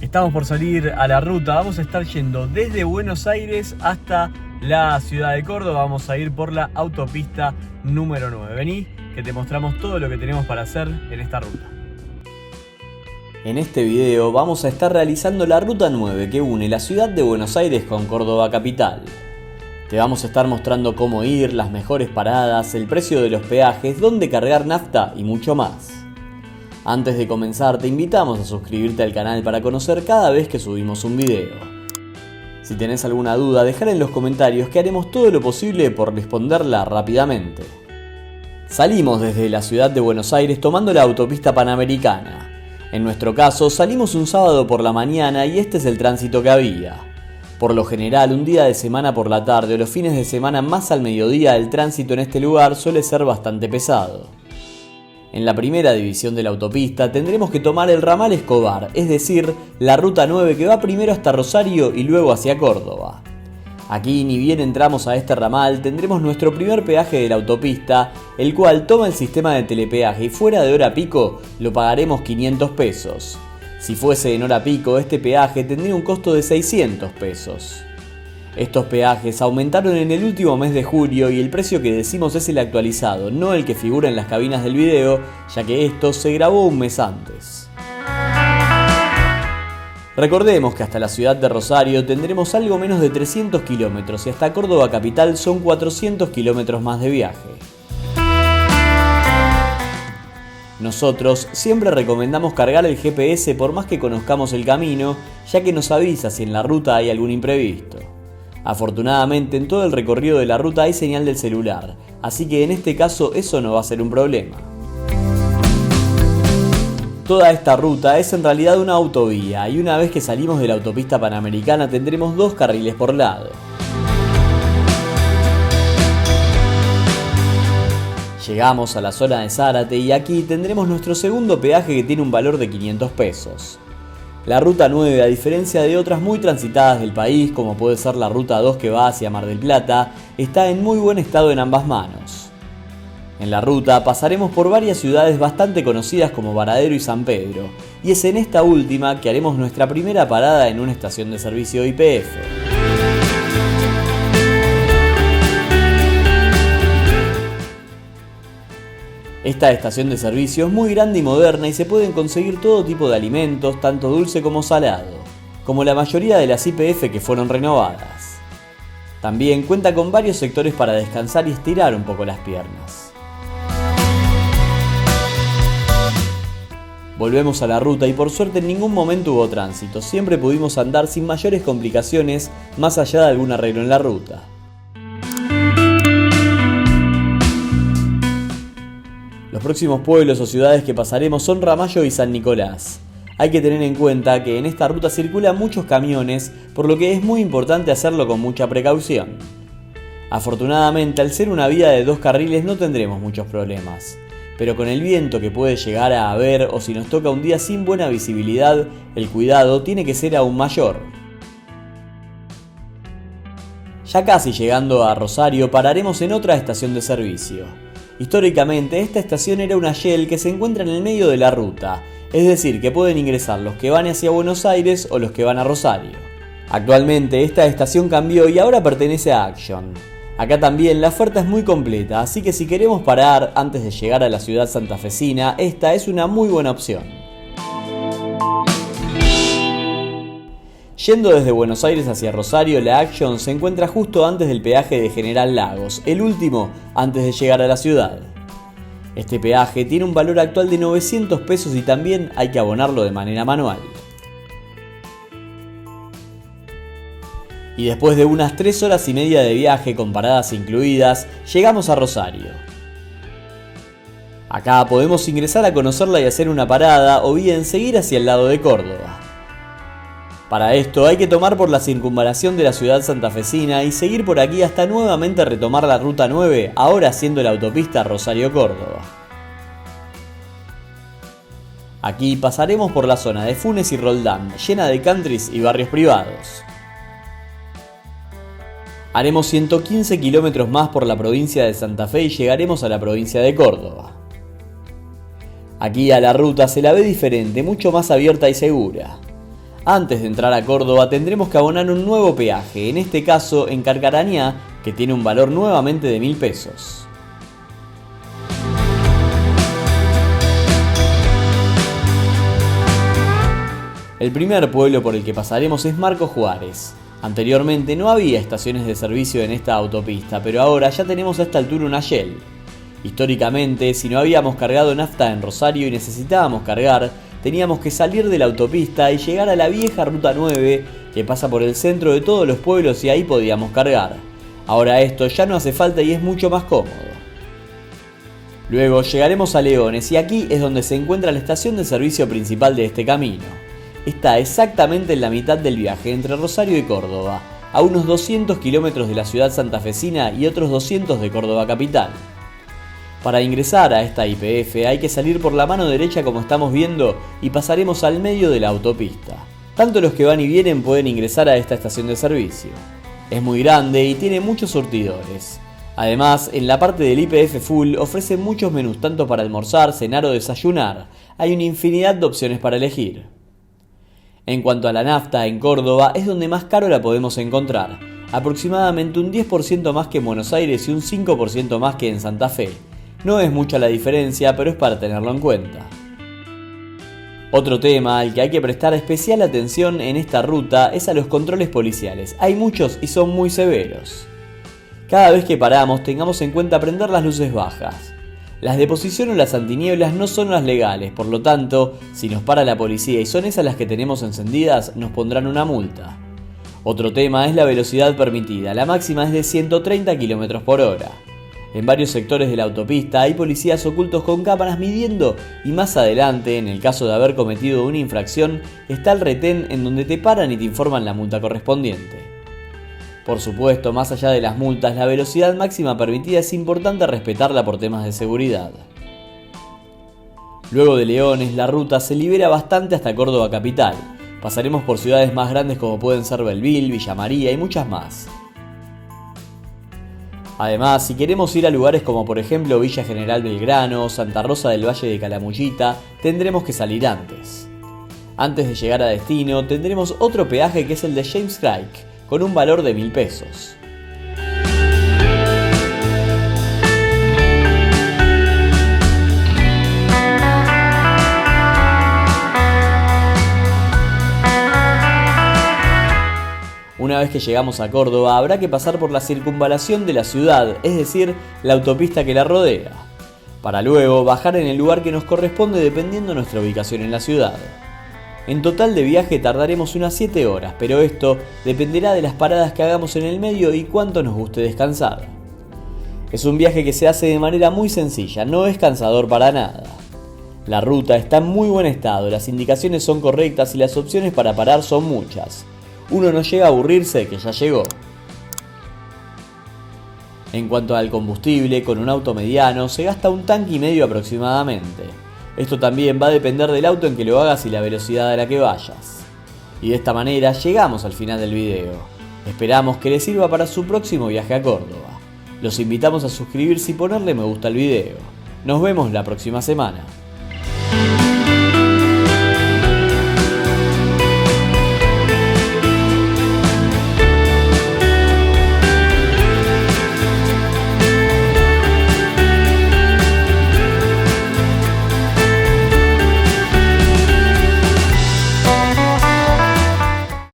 Estamos por salir a la ruta, vamos a estar yendo desde Buenos Aires hasta la ciudad de Córdoba. Vamos a ir por la autopista número 9. Vení, que te mostramos todo lo que tenemos para hacer en esta ruta. En este video vamos a estar realizando la ruta 9 que une la ciudad de Buenos Aires con Córdoba capital. Te vamos a estar mostrando cómo ir, las mejores paradas, el precio de los peajes, dónde cargar nafta y mucho más. Antes de comenzar te invitamos a suscribirte al canal para conocer cada vez que subimos un video. Si tenés alguna duda, dejala en los comentarios que haremos todo lo posible por responderla rápidamente. Salimos desde la ciudad de Buenos Aires tomando la autopista Panamericana. En nuestro caso salimos un sábado por la mañana y este es el tránsito que había. Por lo general, un día de semana por la tarde o los fines de semana más al mediodía, el tránsito en este lugar suele ser bastante pesado. En la primera división de la autopista tendremos que tomar el ramal Escobar, es decir, la ruta 9 que va primero hasta Rosario y luego hacia Córdoba. Aquí, ni bien entramos a este ramal, tendremos nuestro primer peaje de la autopista, el cual toma el sistema de telepeaje y fuera de hora pico lo pagaremos 500 pesos. Si fuese en hora pico, este peaje tendría un costo de 600 pesos. Estos peajes aumentaron en el último mes de julio y el precio que decimos es el actualizado, no el que figura en las cabinas del video, ya que esto se grabó un mes antes. Recordemos que hasta la ciudad de Rosario tendremos algo menos de 300 kilómetros y hasta Córdoba capital son 400 kilómetros más de viaje. Nosotros siempre recomendamos cargar el GPS por más que conozcamos el camino, ya que nos avisa si en la ruta hay algún imprevisto. Afortunadamente en todo el recorrido de la ruta hay señal del celular, así que en este caso eso no va a ser un problema. Toda esta ruta es en realidad una autovía y una vez que salimos de la autopista Panamericana tendremos 2 carriles por lado. Llegamos a la zona de Zárate y aquí tendremos nuestro segundo peaje que tiene un valor de 500 pesos. La ruta 9, a diferencia de otras muy transitadas del país, como puede ser la ruta 2 que va hacia Mar del Plata, está en muy buen estado en ambas manos. En la ruta pasaremos por varias ciudades bastante conocidas como Varadero y San Pedro, y es en esta última que haremos nuestra primera parada en una estación de servicio YPF. Esta estación de servicio es muy grande y moderna y se pueden conseguir todo tipo de alimentos, tanto dulce como salado, como la mayoría de las YPF que fueron renovadas. También cuenta con varios sectores para descansar y estirar un poco las piernas. Volvemos a la ruta y por suerte en ningún momento hubo tránsito, siempre pudimos andar sin mayores complicaciones más allá de algún arreglo en la ruta. Los próximos pueblos o ciudades que pasaremos son Ramallo y San Nicolás. Hay que tener en cuenta que en esta ruta circulan muchos camiones, por lo que es muy importante hacerlo con mucha precaución. Afortunadamente, al ser una vía de 2 carriles no tendremos muchos problemas, pero con el viento que puede llegar a haber o si nos toca un día sin buena visibilidad, el cuidado tiene que ser aún mayor. Ya casi llegando a Rosario pararemos en otra estación de servicio. Históricamente esta estación era una Shell que se encuentra en el medio de la ruta, es decir que pueden ingresar los que van hacia Buenos Aires o los que van a Rosario. Actualmente esta estación cambió y ahora pertenece a Action. Acá también la oferta es muy completa, así que si queremos parar antes de llegar a la ciudad santafesina, esta es una muy buena opción. Yendo desde Buenos Aires hacia Rosario, la Action se encuentra justo antes del peaje de General Lagos, el último antes de llegar a la ciudad. Este peaje tiene un valor actual de 900 pesos y también hay que abonarlo de manera manual. Y después de unas 3 horas y media de viaje con paradas incluidas, llegamos a Rosario. Acá podemos ingresar a conocerla y hacer una parada o bien seguir hacia el lado de Córdoba. Para esto hay que tomar por la circunvalación de la ciudad santafesina y seguir por aquí hasta nuevamente retomar la ruta 9, ahora haciendo la autopista Rosario-Córdoba. Aquí pasaremos por la zona de Funes y Roldán, llena de countries y barrios privados. Haremos 115 kilómetros más por la provincia de Santa Fe y llegaremos a la provincia de Córdoba. Aquí a la ruta se la ve diferente, mucho más abierta y segura. Antes de entrar a Córdoba tendremos que abonar un nuevo peaje, en este caso en Carcarañá, que tiene un valor nuevamente de 1000 pesos. El primer pueblo por el que pasaremos es Marcos Juárez. Anteriormente no había estaciones de servicio en esta autopista, pero ahora ya tenemos a esta altura una Shell. Históricamente, si no habíamos cargado nafta en Rosario y necesitábamos cargar, teníamos que salir de la autopista y llegar a la vieja Ruta 9, que pasa por el centro de todos los pueblos, y ahí podíamos cargar. Ahora esto ya no hace falta y es mucho más cómodo. Luego llegaremos a Leones y aquí es donde se encuentra la estación de servicio principal de este camino. Está exactamente en la mitad del viaje entre Rosario y Córdoba, a unos 200 kilómetros de la ciudad santafesina y otros 200 de Córdoba capital. Para ingresar a esta YPF hay que salir por la mano derecha como estamos viendo y pasaremos al medio de la autopista. Tanto los que van y vienen pueden ingresar a esta estación de servicio. Es muy grande y tiene muchos surtidores. Además, en la parte del YPF Full ofrece muchos menús tanto para almorzar, cenar o desayunar. Hay una infinidad de opciones para elegir. En cuanto a la nafta, en Córdoba es donde más caro la podemos encontrar, aproximadamente un 10% más que en Buenos Aires y un 5% más que en Santa Fe. No es mucha la diferencia, pero es para tenerlo en cuenta. Otro tema al que hay que prestar especial atención en esta ruta es a los controles policiales. Hay muchos y son muy severos. Cada vez que paramos tengamos en cuenta prender las luces bajas. Las de posición o las antinieblas no son las legales, por lo tanto, si nos para la policía y son esas las que tenemos encendidas, nos pondrán una multa. Otro tema es la velocidad permitida, la máxima es de 130 km por hora. En varios sectores de la autopista hay policías ocultos con cámaras midiendo y más adelante, en el caso de haber cometido una infracción, está el retén en donde te paran y te informan la multa correspondiente. Por supuesto, más allá de las multas, la velocidad máxima permitida es importante respetarla por temas de seguridad. Luego de Leones, la ruta se libera bastante hasta Córdoba capital. Pasaremos por ciudades más grandes como pueden ser Belville, Villa María y muchas más. Además, si queremos ir a lugares como por ejemplo Villa General Belgrano, Santa Rosa del Valle de Calamuchita, tendremos que salir antes. Antes de llegar a destino, tendremos otro peaje que es el de James Craig, con un valor de 1000 pesos. Una vez que llegamos a Córdoba habrá que pasar por la circunvalación de la ciudad, es decir, la autopista que la rodea, para luego bajar en el lugar que nos corresponde dependiendo de nuestra ubicación en la ciudad. En total de viaje tardaremos unas 7 horas, pero esto dependerá de las paradas que hagamos en el medio y cuánto nos guste descansar. Es un viaje que se hace de manera muy sencilla, no es cansador para nada. La ruta está en muy buen estado, las indicaciones son correctas y las opciones para parar son muchas. Uno no llega a aburrirse de que ya llegó. En cuanto al combustible, con un auto mediano se gasta 1,5 tanques aproximadamente. Esto también va a depender del auto en que lo hagas y la velocidad a la que vayas. Y de esta manera llegamos al final del video. Esperamos que les sirva para su próximo viaje a Córdoba. Los invitamos a suscribirse y ponerle me gusta al video. Nos vemos la próxima semana.